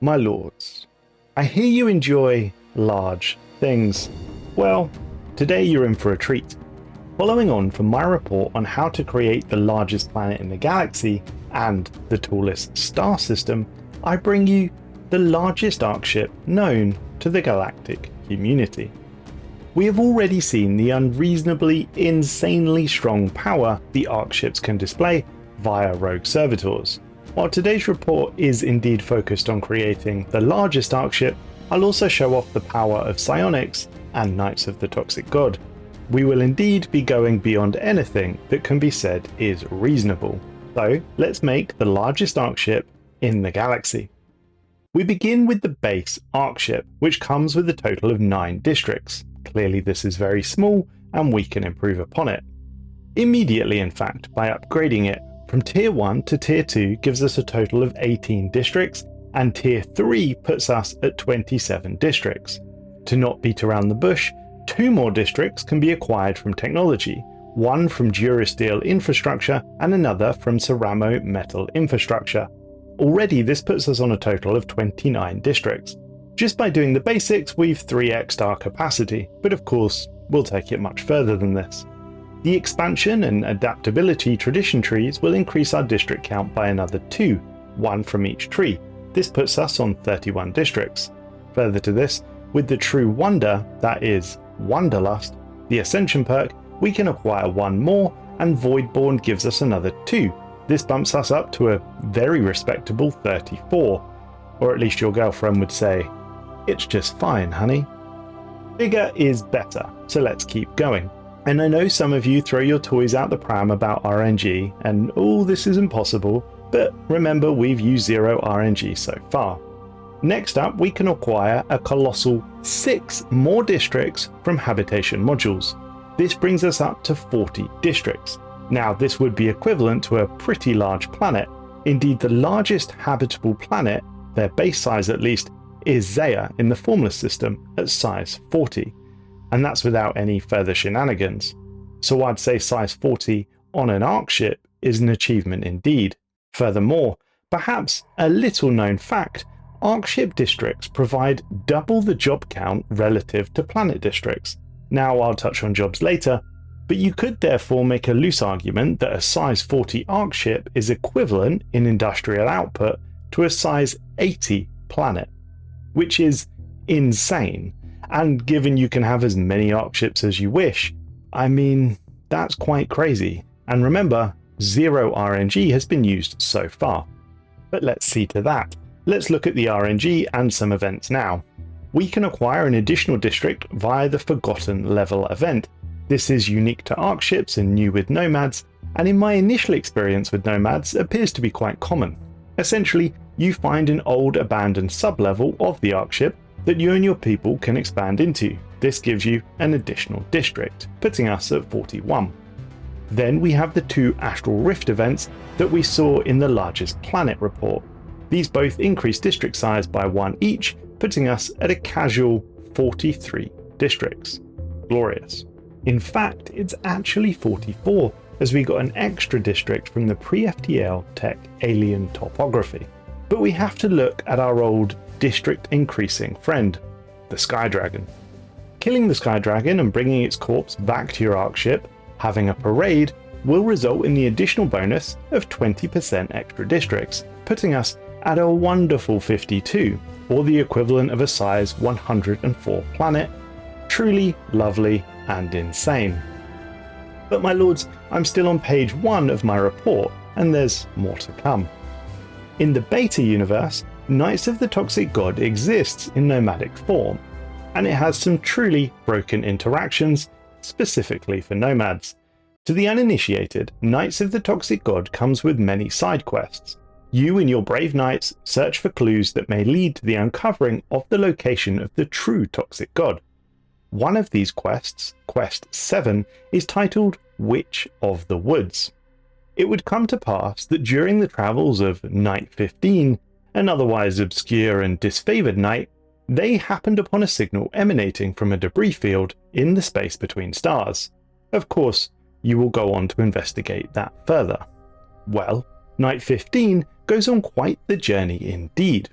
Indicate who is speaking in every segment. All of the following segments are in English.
Speaker 1: My lords, I hear you enjoy large things. Well, today you're in for a treat. Following on from my report on how to create the largest planet in the galaxy and the tallest star system, I bring you the largest Arkship known to the galactic community. We have already seen the unreasonably, insanely strong power the Arkships can display via rogue servitors. While today's report is indeed focused on creating the largest Arkship, I'll also show off the power of psionics and Knights of the Toxic God. We will indeed be going beyond anything that can be said is reasonable. So let's make the largest Arkship in the galaxy. We begin with the base Arkship, which comes with a total of 9 districts. Clearly this is very small and we can improve upon it. Immediately in fact, by upgrading it from tier 1 to tier 2 gives us a total of 18 districts, and tier 3 puts us at 27 districts. To not beat around the bush, 2 more districts can be acquired from technology, one from Durasteel infrastructure and another from Ceramo metal infrastructure. Already this puts us on a total of 29 districts. Just by doing the basics we've 3x'd our capacity, but of course we'll take it much further than this. The expansion and adaptability tradition trees will increase our district count by another 2, one from each tree. This puts us on 31 districts. Further to this, with the true wonder, that is Wanderlust, the Ascension perk, we can acquire 1 more, and Voidborn gives us another 2. This bumps us up to a very respectable 34. Or at least your girlfriend would say, "It's just fine, honey." Bigger is better, so let's keep going. And I know some of you throw your toys out the pram about RNG and oh, this is impossible, but remember we've used 0 RNG so far. Next up, we can acquire a colossal 6 more districts from habitation modules. This brings us up to 40 districts. Now this would be equivalent to a pretty large planet. Indeed, the largest habitable planet, their base size at least, is Zaya in the Formless system at size 40. And that's without any further shenanigans. So I'd say size 40 on an Arkship is an achievement indeed. Furthermore, perhaps a little known fact, Arkship districts provide double the job count relative to planet districts. Now I'll touch on jobs later, but you could therefore make a loose argument that a size 40 Arkship is equivalent in industrial output to a size 80 planet, which is insane. And given you can have as many Arkships as you wish, I mean, that's quite crazy. And remember, 0 RNG has been used so far. But let's see to that. Let's look at the RNG and some events now. We can acquire an additional district via the Forgotten level event. This is unique to Arkships and new with Nomads, and in my initial experience with Nomads appears to be quite common. Essentially, you find an old abandoned sub-level of the Arkship that you and your people can expand into. This gives you an additional district, putting us at 41. Then we have the 2 Astral Rift events that we saw in the largest planet report. These both increase district size by 1 each, putting us at a casual 43 districts. Glorious. In fact, it's actually 44, as we got an extra district from the pre-FTL tech alien topography. But we have to look at our old district increasing friend, the Sky Dragon. Killing the Sky Dragon and bringing its corpse back to your Arkship, having a parade, will result in the additional bonus of 20% extra districts, putting us at a wonderful 52, or the equivalent of a size 104 planet. Truly lovely and insane. But my lords, I'm still on page 1 of my report, and there's more to come. In the beta universe, Knights of the Toxic God exists in nomadic form, and it has some truly broken interactions, specifically for nomads. To the uninitiated, Knights of the Toxic God comes with many side quests. You and your brave knights search for clues that may lead to the uncovering of the location of the true Toxic God. One of these quests, Quest 7, is titled Witch of the Woods. It would come to pass that during the travels of Knight 15, an otherwise obscure and disfavored knight, they happened upon a signal emanating from a debris field in the space between stars. Of course, you will go on to investigate that further. Well, Knight 15 goes on quite the journey indeed.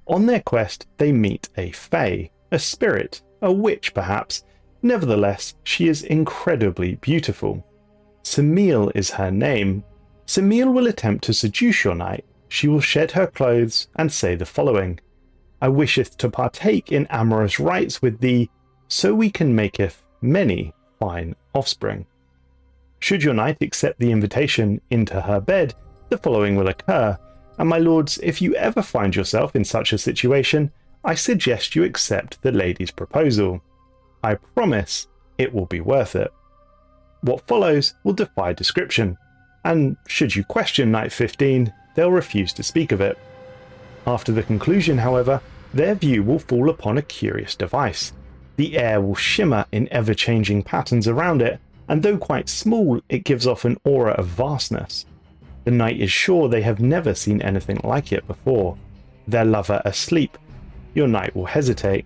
Speaker 1: On their quest, they meet a fae, a spirit, a witch perhaps. Nevertheless, she is incredibly beautiful. Semele is her name. Semele will attempt to seduce your knight. She will shed her clothes and say the following: I wisheth to partake in amorous rites with thee, so we can maketh many fine offspring. Should your knight accept the invitation into her bed, the following will occur, and my lords, if you ever find yourself in such a situation, I suggest you accept the lady's proposal. I promise it will be worth it. What follows will defy description, and should you question Knight 15, they'll refuse to speak of it. After the conclusion, however, their view will fall upon a curious device. The air will shimmer in ever-changing patterns around it, and though quite small, it gives off an aura of vastness. The knight is sure they have never seen anything like it before. Their lover asleep. Your knight will hesitate.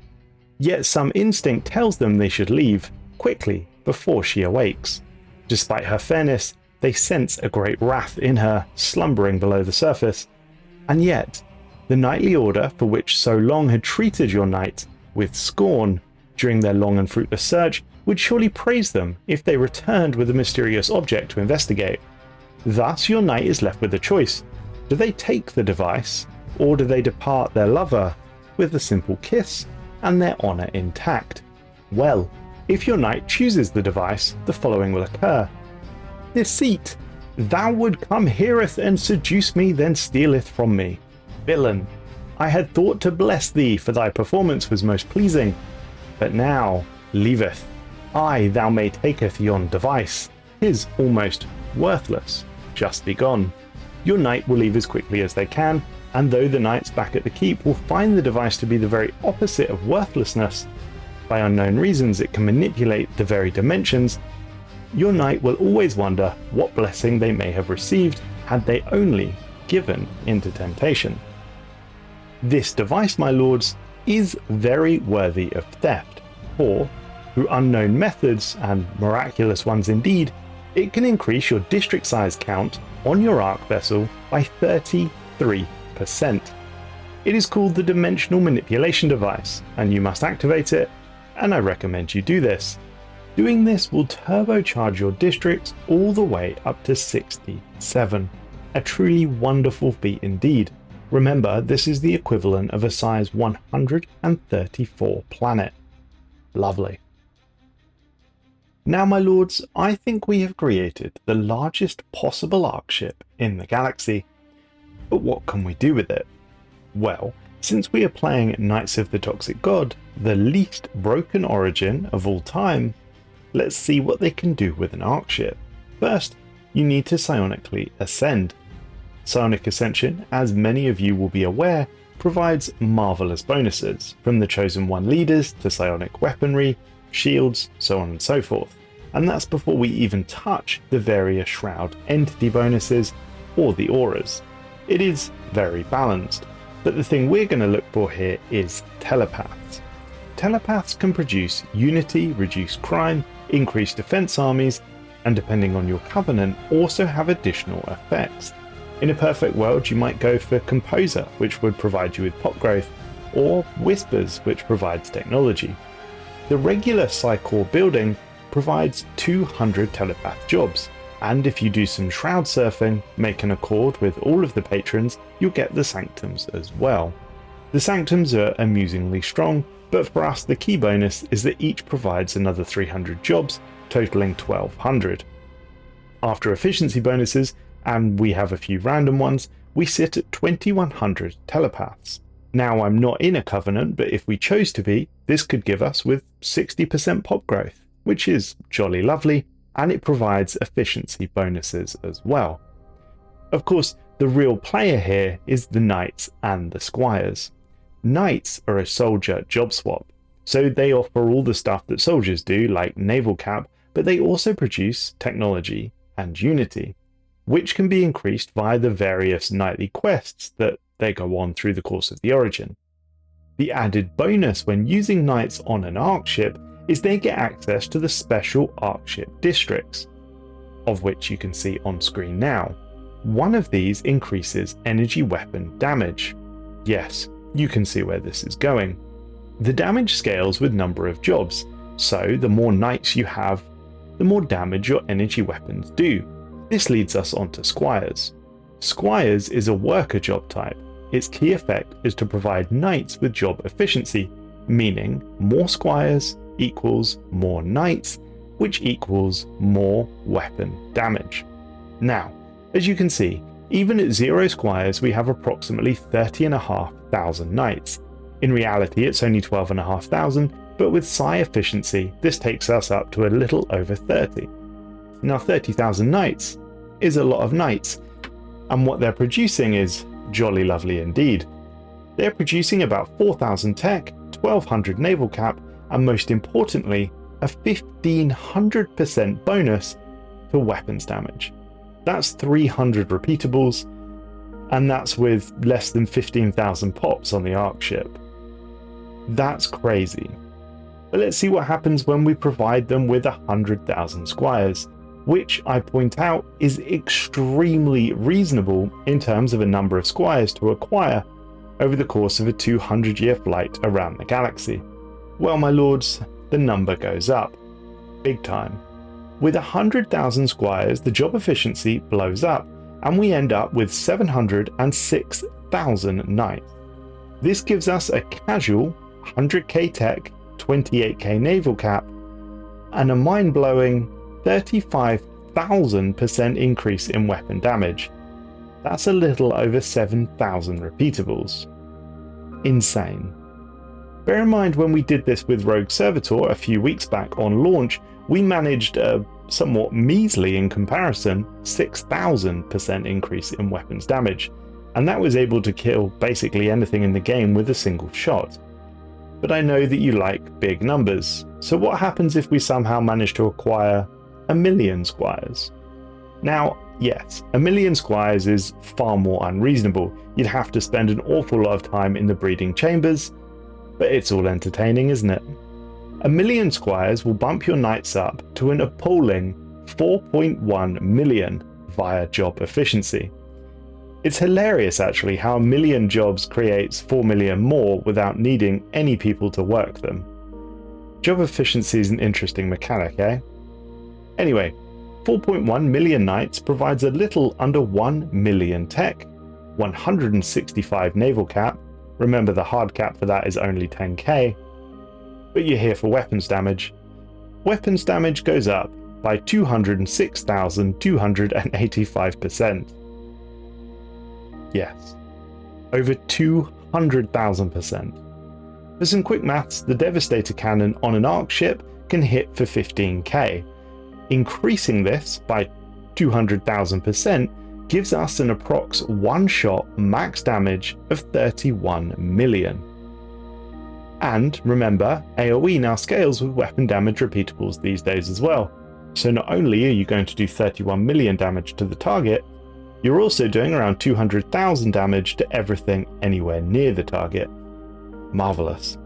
Speaker 1: Yet some instinct tells them they should leave, quickly, before she awakes. Despite her fairness, they sense a great wrath in her, slumbering below the surface. And yet, the knightly order for which so long had treated your knight with scorn during their long and fruitless search would surely praise them if they returned with a mysterious object to investigate. Thus your knight is left with a choice. Do they take the device, or do they depart their lover with a simple kiss and their honour intact? Well, if your knight chooses the device, the following will occur. Deceit! Thou would come heareth and seduce me, then stealeth from me. Villain! I had thought to bless thee, for thy performance was most pleasing. But now leaveth. Aye, thou may taketh yon device. 'Tis almost worthless. Just be gone. Your knight will leave as quickly as they can, and though the knights back at the keep will find the device to be the very opposite of worthlessness, by unknown reasons it can manipulate the very dimensions, your knight will always wonder what blessing they may have received had they only given into temptation. This device, my lords, is very worthy of theft, for, through unknown methods, and miraculous ones indeed, it can increase your district size count on your Ark vessel by 33%. It is called the Dimensional Manipulation Device, and you must activate it, and I recommend you do this. Doing this will turbocharge your districts all the way up to 67. A truly wonderful feat indeed. Remember, this is the equivalent of a size 134 planet. Lovely. Now, my lords, I think we have created the largest possible Arkship in the galaxy. But what can we do with it? Well, since we are playing Knights of the Toxic God, the least broken origin of all time, let's see what they can do with an Arkship. First, you need to psionically ascend. Psionic Ascension, as many of you will be aware, provides marvellous bonuses, from the Chosen One leaders to psionic weaponry, shields, so on and so forth. And that's before we even touch the various Shroud entity bonuses or the auras. It is very balanced, but the thing we're going to look for here is telepaths. Telepaths can produce unity, reduce crime, increase defense armies, and depending on your covenant, also have additional effects. In a perfect world, you might go for Composer, which would provide you with pop growth, or Whispers, which provides technology. The regular Psycore building provides 200 telepath jobs, and if you do some Shroud surfing, make an accord with all of the patrons, you'll get the Sanctums as well. The Sanctums are amusingly strong, but for us the key bonus is that each provides another 300 jobs, totaling 1200. After efficiency bonuses, and we have a few random ones, we sit at 2100 telepaths. Now, I'm not in a covenant, but if we chose to be, this could give us with 60% pop growth, which is jolly lovely, and it provides efficiency bonuses as well. Of course, the real player here is the Knights and the Squires. Knights are a soldier job swap, so they offer all the stuff that soldiers do, like naval cap, but they also produce technology and unity, which can be increased via the various knightly quests that they go on through the course of the origin. The added bonus when using knights on an Arkship is they get access to the special Arkship districts, of which you can see on screen now. One of these increases energy weapon damage. Yes, you can see where this is going. The damage scales with number of jobs, so the more knights you have, the more damage your energy weapons do. This leads us onto Squires. Squires is a worker job type. Its key effect is to provide knights with job efficiency, meaning more Squires equals more knights, which equals more weapon damage. Now, as you can see, even at 0 Squires we have approximately 30,500 knights. In reality it's only 12,500, but with psi efficiency this takes us up to a little over 30. Now 30,000 knights is a lot of knights, and what they're producing is jolly lovely indeed. They're producing about 4,000 tech, 1,200 naval cap, and most importantly, a 1,500% bonus to weapons damage. That's 300 repeatables, and that's with less than 15,000 pops on the Arkship. That's crazy. But let's see what happens when we provide them with 100,000 Squires, which I point out is extremely reasonable in terms of a number of Squires to acquire over the course of a 200-year flight around the galaxy. Well, my lords, the number goes up. Big time. With 100,000 Squires, the job efficiency blows up, and we end up with 706,000 knights. This gives us a casual 100k tech, 28k naval cap, and a mind-blowing 35,000% increase in weapon damage. That's a little over 7,000 repeatables. Insane. Bear in mind when we did this with Rogue Servitor a few weeks back on launch, we managed a somewhat measly in comparison 6,000% increase in weapons damage, and that was able to kill basically anything in the game with a single shot. But I know that you like big numbers, so what happens if we somehow manage to acquire 1,000,000 Squires? Now, yes, 1,000,000 Squires is far more unreasonable. You'd have to spend an awful lot of time in the breeding chambers, but it's all entertaining, isn't it? 1,000,000 Squires will bump your knights up to an appalling 4.1 million via job efficiency. It's hilarious actually how 1,000,000 jobs creates 4 million more without needing any people to work them. Job efficiency is an interesting mechanic, eh? Anyway, 4.1 million knights provides a little under 1 million tech, 165 naval cap, remember the hard cap for that is only 10k, but you're here for weapons damage. Weapons damage goes up by 206,285%. Yes, over 200,000%. For some quick maths, the Devastator cannon on an Arkship can hit for 15k. Increasing this by 200,000% gives us an approx one-shot max damage of 31 million. And remember, AoE now scales with weapon damage repeatables these days as well. So not only are you going to do 31 million damage to the target, you're also doing around 200,000 damage to everything anywhere near the target. Marvelous.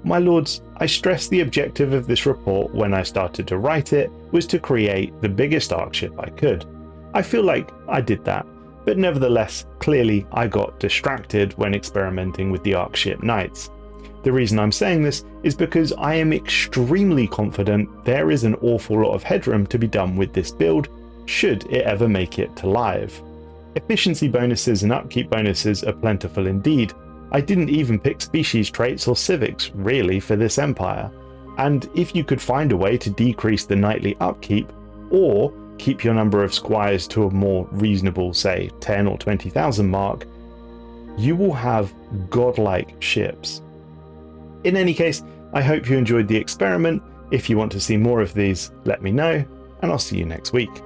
Speaker 1: My lords, I stressed the objective of this report when I started to write it was to create the biggest Arkship I could. I feel like I did that, but nevertheless, clearly I got distracted when experimenting with the Arkship Knights. The reason I'm saying this is because I am extremely confident there is an awful lot of headroom to be done with this build, should it ever make it to live. Efficiency bonuses and upkeep bonuses are plentiful indeed. I didn't even pick species traits or civics really for this empire, and if you could find a way to decrease the nightly upkeep, or keep your number of Squires to a more reasonable, say 10 or 20,000 mark, you will have godlike ships. In any case, I hope you enjoyed the experiment. If you want to see more of these, let me know, and I'll see you next week.